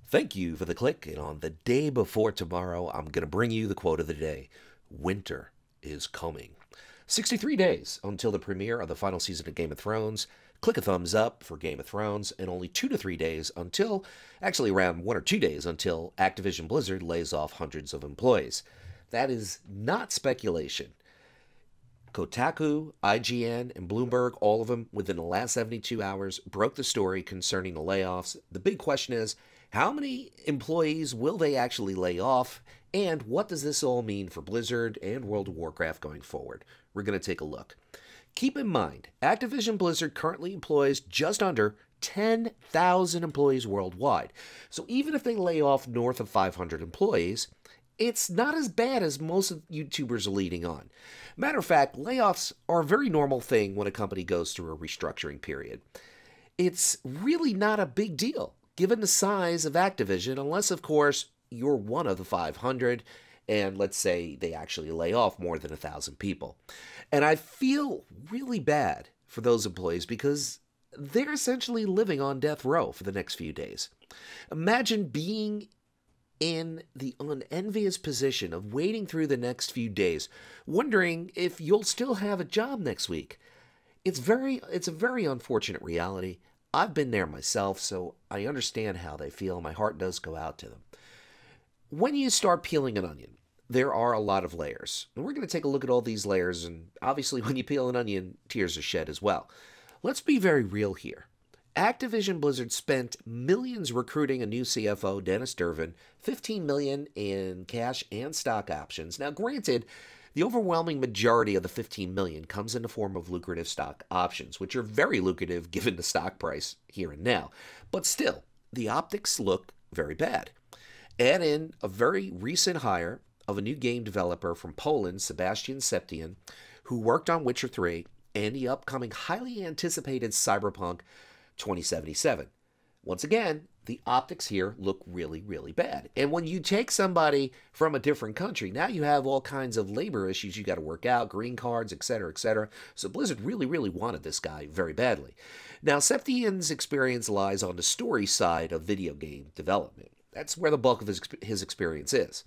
Thank you for the click, and on the day before tomorrow, I'm going to bring you the quote of the day. Winter is coming. 63 days until the premiere of the final season of Game of Thrones. Click a thumbs up for Game of Thrones, and only 2 to 3 days until, actually around 1 or 2 days until Activision Blizzard lays off hundreds of employees. That is not speculation. Kotaku, IGN, and Bloomberg, all of them within the last 72 hours, broke the story concerning the layoffs. The big question is, how many employees will they actually lay off? And what does this all mean for Blizzard and World of Warcraft going forward? We're going to take a look. Keep in mind, Activision Blizzard currently employs just under 10,000 employees worldwide. So even if they lay off north of 500 employees, it's not as bad as most of YouTubers are leading on. Matter of fact, layoffs are a very normal thing when a company goes through a restructuring period. It's really not a big deal, given the size of Activision, unless, of course, you're one of the 500, and let's say they actually lay off more than 1,000 people. And I feel really bad for those employees because they're essentially living on death row for the next few days. Imagine being in the unenvious position of waiting through the next few days, wondering if you'll still have a job next week. It's a very unfortunate reality. I've been there myself, so I understand how they feel. My heart does go out to them. When you start peeling an onion, there are a lot of layers. And we're going to take a look at all these layers, and obviously when you peel an onion, tears are shed as well. Let's be very real here. Activision Blizzard spent millions recruiting a new CFO, Dennis Durbin, $15 million in cash and stock options. Now, granted, the overwhelming majority of the $15 million comes in the form of lucrative stock options, which are very lucrative given the stock price here and now. But still, the optics look very bad. Add in a very recent hire of a new game developer from Poland, Sebastian Septian, who worked on Witcher 3 and the upcoming highly anticipated Cyberpunk 2077. Once again, the optics here look really, really bad. And when you take somebody from a different country, now you have all kinds of labor issues you got to work out, green cards, etc., etc. So Blizzard really, really wanted this guy very badly. Now, Septian's experience lies on the story side of video game development. That's where the bulk of his experience is.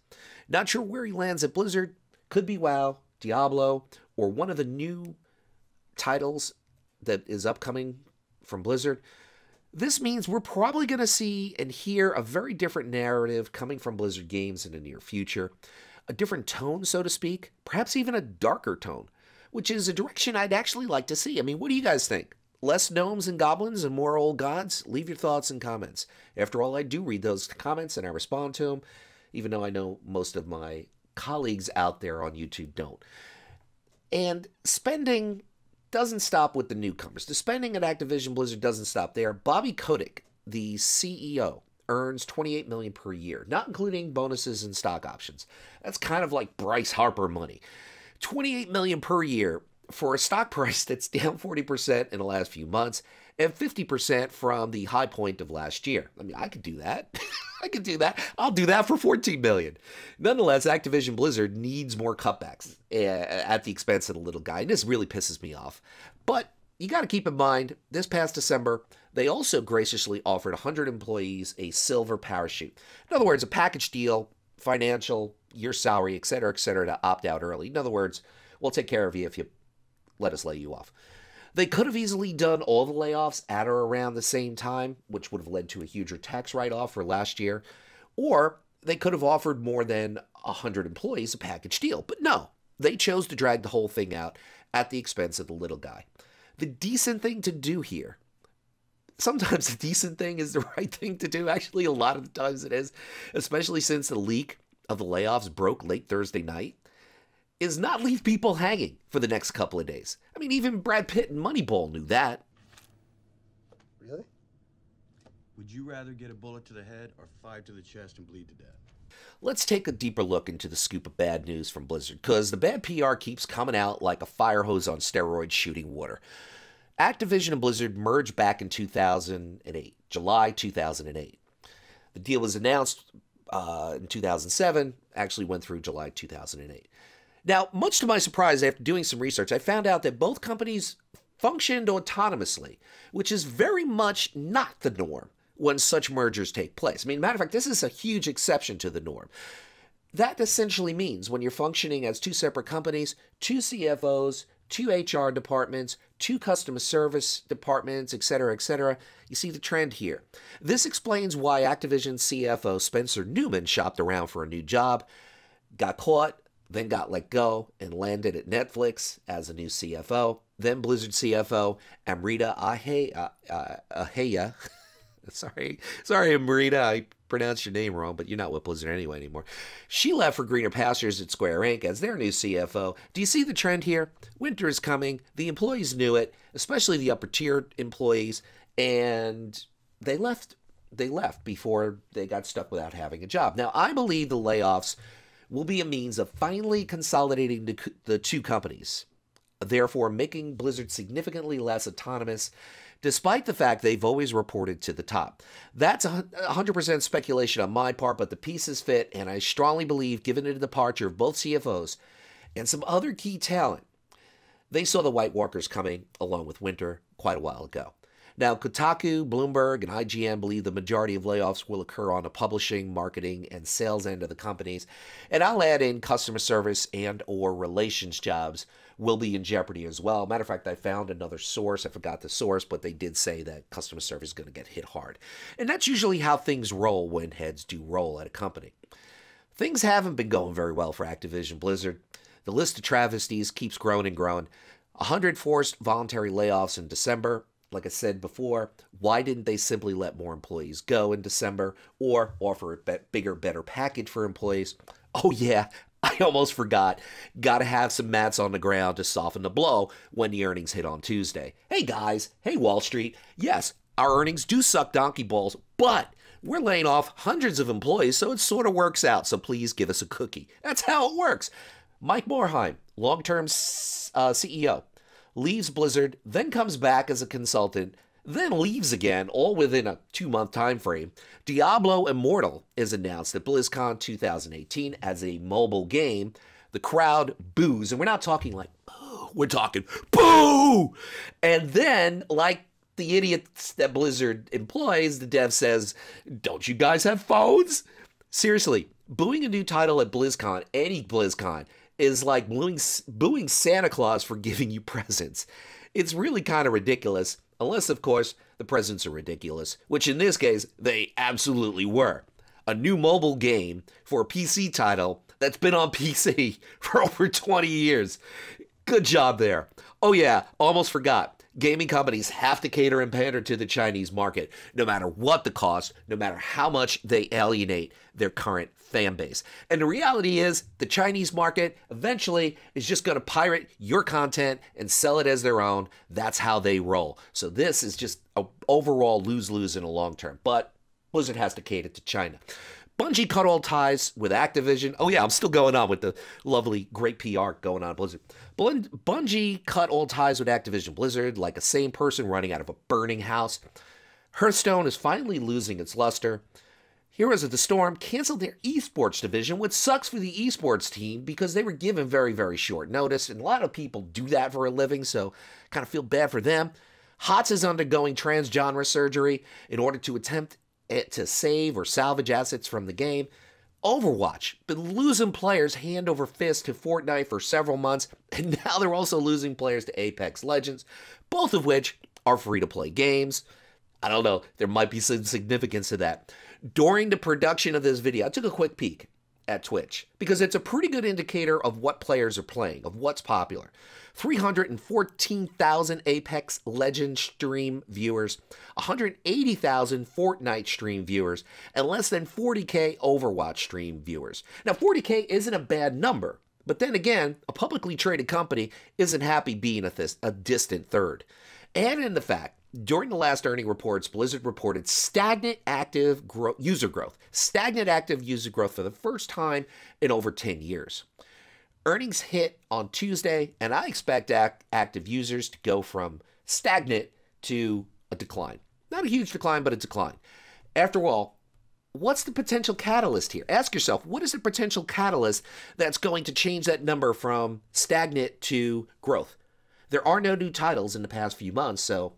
Not sure where he lands at Blizzard. Could be WoW, Diablo, or one of the new titles that is upcoming from Blizzard. This means we're probably going to see and hear a very different narrative coming from Blizzard games in the near future. A different tone, so to speak, perhaps even a darker tone, which is a direction I'd actually like to see. I mean, what do you guys think? Less gnomes and goblins and more old gods? Leave your thoughts in comments. After all, I do read those comments and I respond to them, even though I know most of my colleagues out there on YouTube don't. And spending doesn't stop with the newcomers. The spending at Activision Blizzard doesn't stop there. Bobby Kotick, the CEO, earns $28 million per year, not including bonuses and stock options. That's kind of like Bryce Harper money. $28 million per year for a stock price that's down 40% in the last few months and 50% from the high point of last year. I mean, I could do that. I could do that. I'll do that for $14 million. Nonetheless, Activision Blizzard needs more cutbacks at the expense of the little guy. And this really pisses me off. But you got to keep in mind, this past December, they also graciously offered 100 employees a silver parachute. In other words, a package deal, financial, your salary, etc., to opt out early. In other words, we'll take care of you if you let us lay you off. They could have easily done all the layoffs at or around the same time, which would have led to a huger tax write-off for last year. Or they could have offered more than 100 employees a package deal. But no, they chose to drag the whole thing out at the expense of the little guy. The decent thing to do here, sometimes the decent thing is the right thing to do. Actually, a lot of the times it is, especially since the leak of the layoffs broke late Thursday night, is not leave people hanging for the next couple of days. I mean, even Brad Pitt and Moneyball knew that. Really? Would you rather get a bullet to the head or 5 to the chest and bleed to death? Let's take a deeper look into the scoop of bad news from Blizzard, because the bad PR keeps coming out like a fire hose on steroids shooting water. Activision and Blizzard merged back in 2008, July 2008. The deal was announced in 2007, actually went through July 2008. Now, much to my surprise, after doing some research, I found out that both companies functioned autonomously, which is very much not the norm. when such mergers take place. I mean, matter of fact, this is a huge exception to the norm. That essentially means when you're functioning as two separate companies, two CFOs, two HR departments, two customer service departments, etc., you see the trend here. This explains why Activision CFO Spencer Newman shopped around for a new job, got caught, then got let go, and landed at Netflix as a new CFO. Then Blizzard CFO Amrita Aheya. Sorry, Amrita, I pronounced your name wrong, but you're not with Blizzard anyway anymore. She left for greener pastures at Square Inc. as their new CFO. Do you see the trend here? Winter is coming. The employees knew it, especially the upper tier employees, and they left. They left before they got stuck without having a job. Now, I believe the layoffs will be a means of finally consolidating the two companies, therefore making Blizzard significantly less autonomous, despite the fact they've always reported to the top. That's 100% speculation on my part, but the pieces fit, and I strongly believe, given the departure of both CFOs and some other key talent, they saw the White Walkers coming along with Winter quite a while ago. Now, Kotaku, Bloomberg, and IGN believe the majority of layoffs will occur on the publishing, marketing, and sales end of the companies. And I'll add in customer service and or relations jobs will be in jeopardy as well. Matter of fact, I found another source. I forgot the source, but they did say that customer service is going to get hit hard. And that's usually how things roll when heads do roll at a company. Things haven't been going very well for Activision Blizzard. The list of travesties keeps growing and growing. 100 forced voluntary layoffs in December. Like I said before, why didn't they simply let more employees go in December or offer a bigger, better package for employees? Oh yeah, I almost forgot. Got to have some mats on the ground to soften the blow when the earnings hit on Tuesday. Hey guys, hey Wall Street. Yes, our earnings do suck donkey balls, but we're laying off hundreds of employees, so it sort of works out. So please give us a cookie. That's how it works. Mike Morhaime, long-term CEO, leaves Blizzard, then comes back as a consultant, then leaves again, all within a 2-month time frame. Diablo Immortal is announced at BlizzCon 2018 as a mobile game. The crowd boos, and we're not talking like, oh, we're talking boo! And then, like the idiots that Blizzard employs, the dev says, don't you guys have phones? Seriously, booing a new title at BlizzCon, any BlizzCon, is like booing Santa Claus for giving you presents. It's really kind of ridiculous, unless, of course, the presents are ridiculous, which in this case, they absolutely were. A new mobile game for a PC title that's been on PC for over 20 years. Good job there. Oh yeah, almost forgot. Gaming companies have to cater and pander to the Chinese market, no matter what the cost, no matter how much they alienate their current fan base. And the reality is, the Chinese market eventually is just going to pirate your content and sell it as their own. That's how they roll. So this is just an overall lose-lose in the long term. But Blizzard has to cater to China. Bungie cut all ties with Activision. Oh yeah, I'm still going on with the lovely, great PR going on at Blizzard. Bungie cut all ties with Activision Blizzard like a sane person running out of a burning house. Hearthstone is finally losing its luster. Heroes of the Storm canceled their esports division, which sucks for the esports team because they were given very, very short notice, and a lot of people do that for a living, so kind of feel bad for them. HOTS is undergoing transgenre surgery in order to attempt to save or salvage assets from the game. Overwatch been losing players hand over fist to Fortnite for several months, and now they're also losing players to Apex Legends, both of which are free-to-play games. I don't know, there might be some significance to that. During the production of this video, I took a quick peek at Twitch because it's a pretty good indicator of what players are playing, of what's popular. 314,000 Apex Legends stream viewers, 180,000 Fortnite stream viewers, and less than 40K Overwatch stream viewers. Now, 40K isn't a bad number, but then again, a publicly traded company isn't happy being a distant third. And in the fact, during the last earning reports, Blizzard reported stagnant active user growth. Stagnant active user growth for the first time in over 10 years. Earnings hit on Tuesday, and I expect active users to go from stagnant to a decline. Not a huge decline, but a decline. After all, what's the potential catalyst here? Ask yourself, what is the potential catalyst that's going to change that number from stagnant to growth? There are no new titles in the past few months, so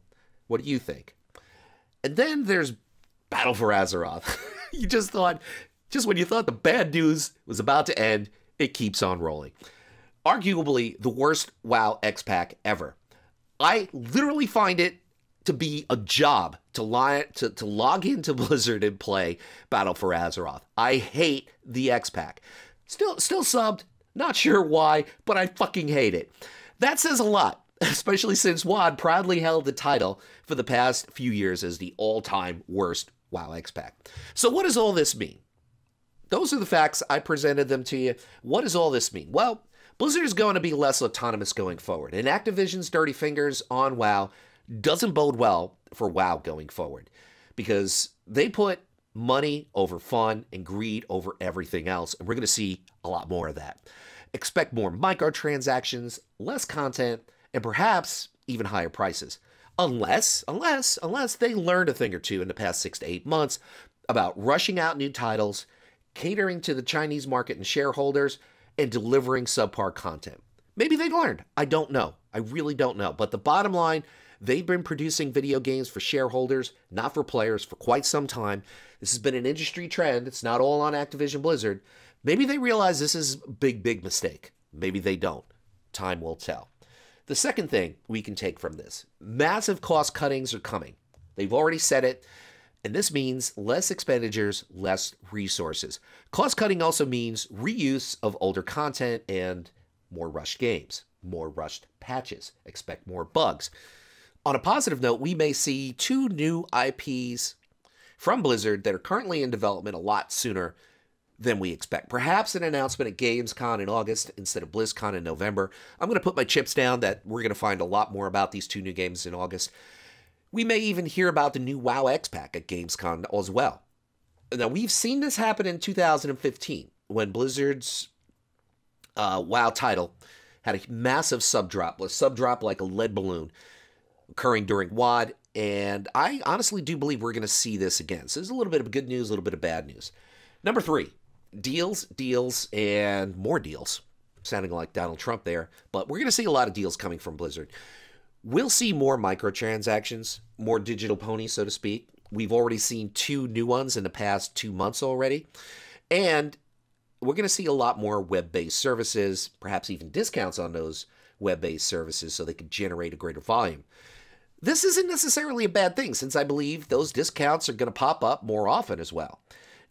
what do you think? And then there's Battle for Azeroth. You just when you thought the bad news was about to end, it keeps on rolling. Arguably the worst WoW X-Pack ever. I literally find it to be a job to log into Blizzard and play Battle for Azeroth. I hate the X-Pack. Still subbed, not sure why, but I fucking hate it. That says a lot, especially since WoD proudly held the title for the past few years as the all-time worst WoW X-Pack. So what does all this mean? Those are the facts. I presented them to you. What does all this mean? Well, Blizzard is going to be less autonomous going forward, and Activision's dirty fingers on WoW doesn't bode well for WoW going forward, because they put money over fun and greed over everything else, and we're going to see a lot more of that. Expect more microtransactions, less content, and perhaps even higher prices. Unless they learned a thing or two in the past 6 to 8 months about rushing out new titles, catering to the Chinese market and shareholders, and delivering subpar content. Maybe they learned. I don't know. I really don't know. But the bottom line, they've been producing video games for shareholders, not for players, for quite some time. This has been an industry trend. It's not all on Activision Blizzard. Maybe they realize this is a big mistake. Maybe they don't. Time will tell. The second thing we can take from this, massive cost cuttings are coming. They've already said it. And this means less expenditures, less resources. Cost cutting also means reuse of older content and more rushed games, more rushed patches. Expect more bugs. On a positive note, we may see 2 new IPs from Blizzard that are currently in development a lot sooner than we expect. Perhaps an announcement at Gamescom in August instead of BlizzCon in November. I'm going to put my chips down that we're going to find a lot more about these 2 new games in August. We may even hear about the new WoW X-Pack at Gamescom as well. Now, we've seen this happen in 2015 when Blizzard's WoW title had a massive sub drop like a lead balloon occurring during WoD, and I honestly do believe we're going to see this again. So there's a little bit of good news, a little bit of bad news. Number 3, deals, and more deals. Sounding like Donald Trump there, but we're going to see a lot of deals coming from Blizzard. We'll see more microtransactions, more digital ponies, so to speak. We've already seen 2 new ones in the past 2 months already. And we're going to see a lot more web-based services, perhaps even discounts on those web-based services so they can generate a greater volume. This isn't necessarily a bad thing, since I believe those discounts are going to pop up more often as well.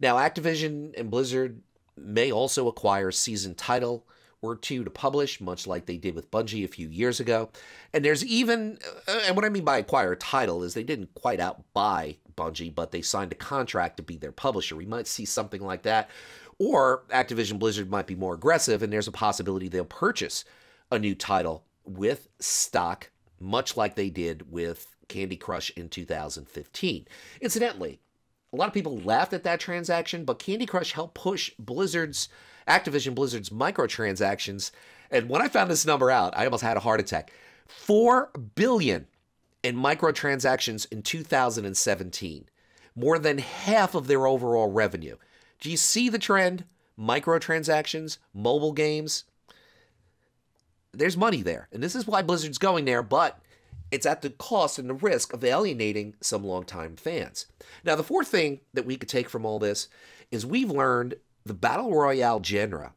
Now, Activision and Blizzard may also acquire a seasoned title or 2 to publish, much like they did with Bungie a few years ago. And there's even, and what I mean by acquire a title is they didn't quite outbuy Bungie, but they signed a contract to be their publisher. We might see something like that. Or Activision Blizzard might be more aggressive, and there's a possibility they'll purchase a new title with stock, much like they did with Candy Crush in 2015. Incidentally, a lot of people laughed at that transaction, but Candy Crush helped push Activision Blizzard's microtransactions. And when I found this number out, I almost had a heart attack. $4 billion in microtransactions in 2017. More than half of their overall revenue. Do you see the trend? Microtransactions, mobile games. There's money there. And this is why Blizzard's going there, but it's at the cost and the risk of alienating some longtime fans. Now, the fourth thing that we could take from all this is we've learned the Battle Royale genre,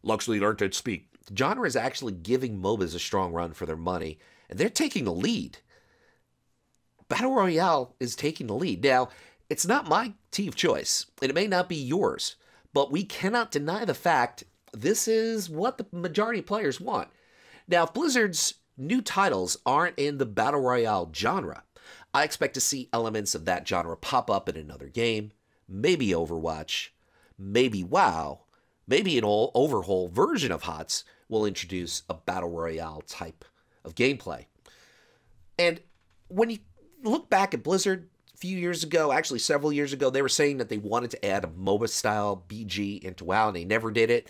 Luxley learned to speak. The genre is actually giving MOBAs a strong run for their money, and they're taking the lead. Battle Royale is taking the lead. Now, it's not my tea of choice, and it may not be yours, but we cannot deny the fact this is what the majority of players want. Now, if Blizzard's new titles aren't in the Battle Royale genre, I expect to see elements of that genre pop up in another game, maybe Overwatch, maybe WoW, maybe an overhaul version of HOTS will introduce a Battle Royale type of gameplay. And when you look back at Blizzard a few years ago, actually several years ago, they were saying that they wanted to add a MOBA-style BG into WoW, and they never did it.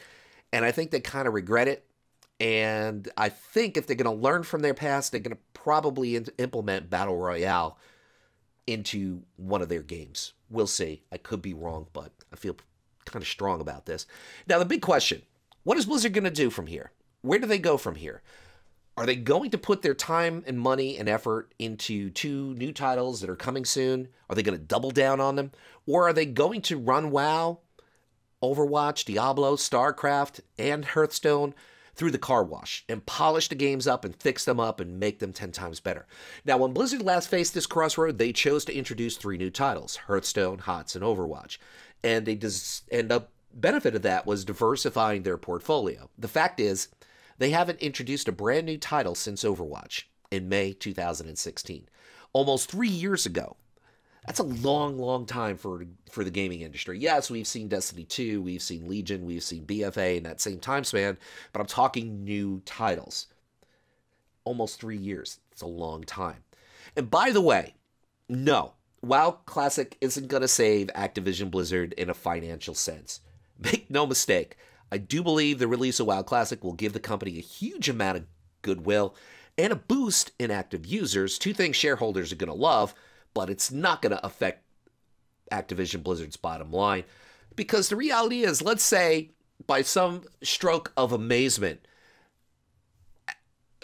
And I think they kind of regret it. And I think if they're going to learn from their past, they're going to probably implement Battle Royale into one of their games. We'll see. I could be wrong, but I feel kind of strong about this. Now, the big question, what is Blizzard going to do from here? Where do they go from here? Are they going to put their time and money and effort into 2 new titles that are coming soon? Are they going to double down on them? Or are they going to run WoW, Overwatch, Diablo, StarCraft, and Hearthstone through the car wash and polish the games up and fix them up and make them 10 times better? Now, when Blizzard last faced this crossroad, they chose to introduce 3 new titles, Hearthstone, HOTS, and Overwatch. And the benefit of that was diversifying their portfolio. The fact is, they haven't introduced a brand new title since Overwatch in May 2016. Almost 3 years ago. That's a long, long time for the gaming industry. Yes, we've seen Destiny 2, we've seen Legion, we've seen BFA in that same time span, but I'm talking new titles. Almost 3 years. It's a long time. And by the way, no, WoW Classic isn't going to save Activision Blizzard in a financial sense. Make no mistake. I do believe the release of WoW Classic will give the company a huge amount of goodwill and a boost in active users, 2 things shareholders are going to love, but it's not going to affect Activision Blizzard's bottom line. Because the reality is, let's say, by some stroke of amazement,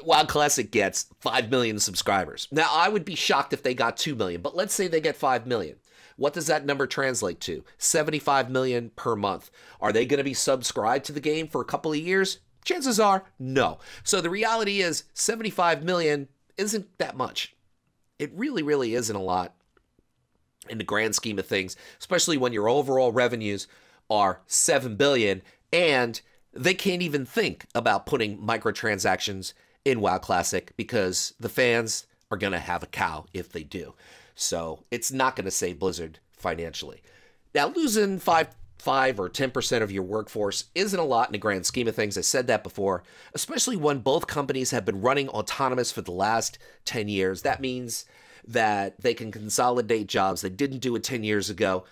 WoW Classic gets 5 million subscribers. Now, I would be shocked if they got 2 million, but let's say they get 5 million. What does that number translate to? 75 million per month. Are they going to be subscribed to the game for a couple of years? Chances are, no. So the reality is 75 million isn't that much. It really, really isn't a lot in the grand scheme of things, especially when your overall revenues are 7 billion and they can't even think about putting microtransactions in WoW Classic because the fans are going to have a cow if they do. So it's not going to save Blizzard financially. Now, losing 5 or 10% of your workforce isn't a lot in the grand scheme of things. I said that before, especially when both companies have been running autonomous for the last 10 years. That means that they can consolidate jobs. They didn't do it 10 years ago.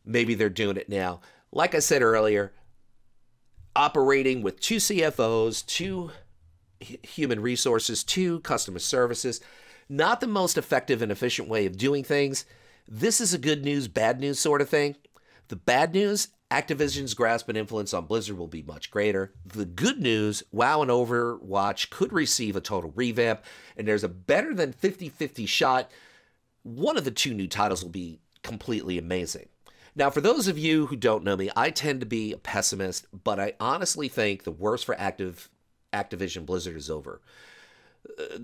Maybe they're doing it now. Like I said earlier, operating with 2 CFOs, 2 human resources, 2 customer services, not the most effective and efficient way of doing things. This is a good news, bad news sort of thing. The bad news, Activision's grasp and influence on Blizzard will be much greater. The good news, WoW and Overwatch could receive a total revamp, and there's a better than 50-50 shot one of the 2 new titles will be completely amazing. Now, for those of you who don't know me, I tend to be a pessimist, but I honestly think the worst for Activision Blizzard is over.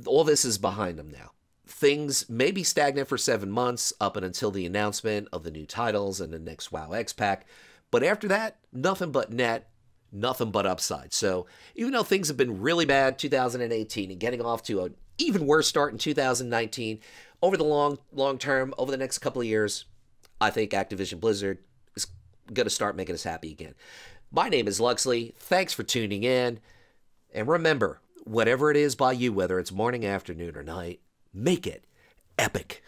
All this is behind them now. Things may be stagnant for 7 months up and until the announcement of the new titles and the next WoW X pack. But after that, nothing but net, nothing but upside. So even though things have been really bad 2018 and getting off to an even worse start in 2019, over the long term, over the next couple of years, I think Activision Blizzard is going to start making us happy again. My name is Luxley. Thanks for tuning in. And remember, whatever it is by you, whether it's morning, afternoon, or night, make it epic.